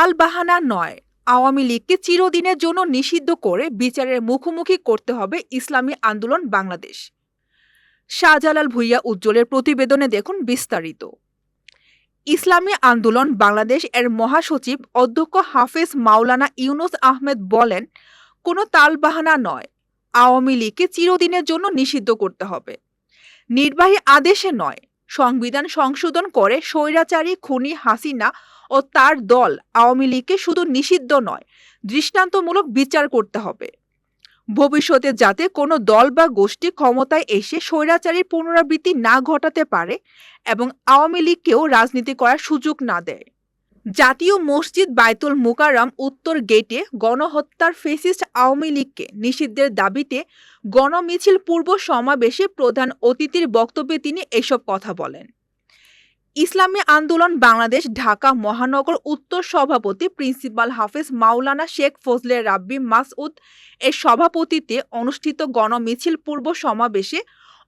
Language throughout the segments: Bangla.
টালবাহানা নয়, আওয়ামী লীগকে চিরদিনের জন্য নিষিদ্ধ করে বিচারের মুখোমুখি করতে হবে ইসলামী আন্দোলন বাংলাদেশ। শাহজালাল ভূঁইয়া উজ্জ্বলের প্রতিবেদনে দেখুন বিস্তারিত। ইসলামী আন্দোলন বাংলাদেশ এর মহাসচিব অধ্যক্ষ হাফেজ মাওলানা ইউনুস আহমেদ বলেন, কোনো তালবাহানা নয়, আওয়ামী লীগকে চিরদিনের জন্য নিষিদ্ধ করতে হবে। নির্বাহী আদেশে নয়, সংবিধান সংশোধন করে স্বৈরাচারী খুনি হাসিনা ও তার দল আওয়ামী লীগকে শুধু নিষিদ্ধ নয়, দৃষ্টান্তমূলক বিচার করতে হবে। ভবিষ্যতে যাতে কোনো দল বা গোষ্ঠী ক্ষমতায় এসে স্বৈরাচারীর পুনরাবৃত্তি না ঘটাতে পারে এবং আওয়ামী লীগকেও রাজনীতি করার সুযোগ না দেয়। জাতীয় মসজিদ বায়তুল মুকাররম উত্তর গেটে গণহত্যার ফেসিস্ট আওয়ামী লীগকে নিষিদ্ধের দাবিতে গণমিছিল পূর্ব সমাবেশে প্রধান অতিথির বক্তব্যে তিনি এসব কথা বলেন। ইসলামী আন্দোলন বাংলাদেশ ঢাকা মহানগর উত্তর সভাপতি প্রিন্সিপাল হাফেজ মাওলানা শেখ ফজলে রাব্বি মাসউদ এর সভাপতিত্বে অনুষ্ঠিত গণমিছিল পূর্ব সমাবেশে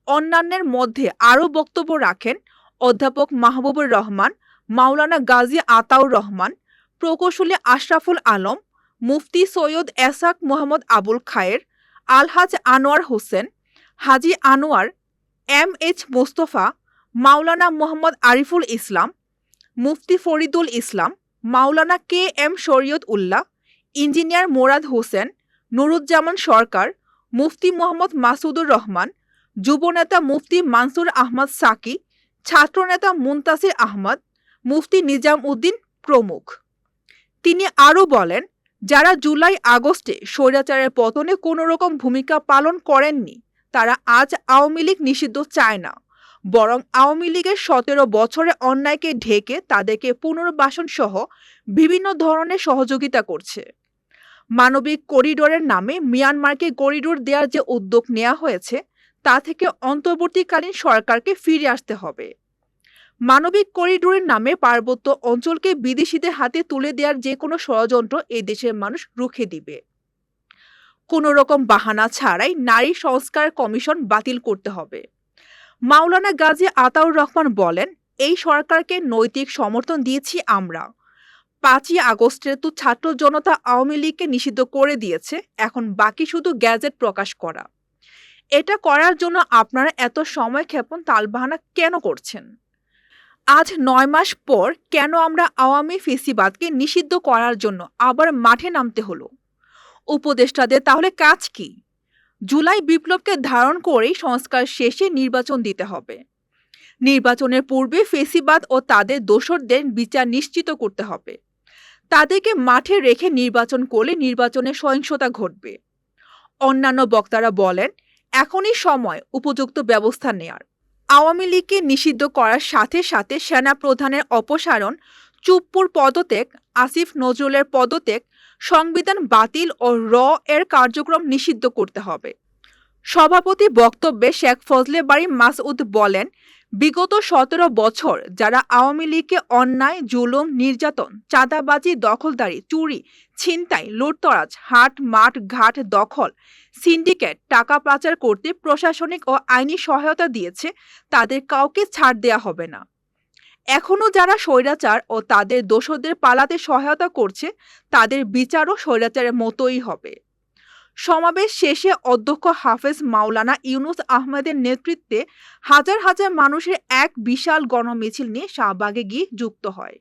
অন্যান্যের মধ্যে আরও বক্তব্য রাখেন অধ্যাপক মাহবুবুর রহমান, মাওলানা গাজী আতাউর রহমান, প্রকৌশলী আশরাফুল আলম, মুফতি সৈয়দ এসাক মোহাম্মদ আবুল খায়ের, আলহাজ আনোয়ার হোসেন, হাজী আনোয়ার, এম.এইচ মোস্তফা, মাওলানা মোহাম্মদ আরিফুল ইসলাম, মুফতি ফরিদুল ইসলাম, মাওলানা কে.এম শরীয়ত উল্লাহ, ইঞ্জিনিয়ার মোরাদ হোসেন, নুরুজ্জামান সরকার, মুফতি মোহাম্মদ মাসুদুর রহমান, যুবনেতা মুফতি মানসুর আহমদ সাকি, ছাত্রনেতা মুনতাসির আহমদ, মুফতি নিজাম উদ্দিন প্রমুখ। তিনি আরও বলেন, যারা জুলাই আগস্টে স্বৈরাচারের পতনে কোনো রকম ভূমিকা পালন করেননি তারা আজ আওয়ামী লীগ নিষিদ্ধ চায় না, বরং আওয়ামী লীগের ১৭ বছরের অন্যায়কে ঢেকে তাদেরকে পুনর্বাসন সহ বিভিন্ন ধরনের সহযোগিতা করছে। মানবিক করিডোরের নামে মিয়ানমারকে করিডোর দেওয়ার যে উদ্যোগ নেওয়া হয়েছে তা থেকে অন্তর্বর্তীকালীন সরকারকে ফিরে আসতে হবে। মানবিক করিডোরের নামে পার্বত্য অঞ্চলকে বিদেশিদের হাতে তুলে দেওয়ার যে কোনো ষড়যন্ত্র এই দেশের মানুষ রুখে দিবে। কোনো রকম বাহানা ছাড়াই নারী সংস্কার কমিশন বাতিল করতে হবে। মাওলানা গাজী আতাউর রহমান বলেন, এই সরকারকে নৈতিক সমর্থন দিয়েছি আমরা। ৫ই আগস্টের তো ছাত্র জনতা আওয়ামী লীগকে নিষিদ্ধ করে দিয়েছে, এখন বাকি শুধু গ্যাজেট প্রকাশ করা। এটা করার জন্য আপনারা এত সময় ক্ষেপণ তালবাহানা কেন করছেন? আজ ৯ মাস পর কেন আমরা আওয়ামী ফেসিবাদকে নিষিদ্ধ করার জন্য আবার মাঠে নামতে হলো? উপদেষ্টাদের তাহলে কাজ কি? জুলাই বিপ্লবকে ধারণ করেই সংস্কার শেষে নির্বাচন দিতে হবে। নির্বাচনের পূর্বে ফেসিবাদ ও তাদের দোসরদের বিচার নিশ্চিত করতে হবে। তাদেরকে মাঠে রেখে নির্বাচন করলে নির্বাচনে সহিংসতা ঘটবে। অন্যান্য বক্তারা বলেন, এখনই সময় উপযুক্ত ব্যবস্থা নেয়ার। আওয়ামী লীগকে নিষিদ্ধ করার সাথে সাথে সেনা প্রধানের অপসারণ, চুপ্পুর পদত্যাগ, আসিফ নজরুলের পদত্যাগ, সংবিধান বাতিল ও এর কার্যক্রম নিষিদ্ধ করতে হবে। সভাপতি বক্তব্যে শেখ ফজলে বারী মাসউদ বলেন, বিগত ১৭ বছর যারা আওয়ামী লীগকে অন্যায়, জুলুম, নির্যাতন, চাঁদাবাজি, দখলদারি, চুরি, ছিনতাই, লুটতরাজ, হাট, মাঠ, ঘাট দখল, সিন্ডিকেট, টাকা পাচার করতে প্রশাসনিক ও আইনি সহায়তা দিয়েছে, তাদের কাউকে ছাড় দেয়া হবে না। এখনও যারা স্বৈরাচার ও তাদের দোসরদের পালাতে সহায়তা করছে তাদের বিচারও স্বৈরাচারের মতোই হবে। সমাবেশ শেষে অধ্যক্ষ হাফেজ মাওলানা ইউনুস আহমেদের নেতৃত্বে হাজার হাজার মানুষের এক বিশাল গণমিছিল নিয়ে শাহবাগে গিয়ে যুক্ত হয়।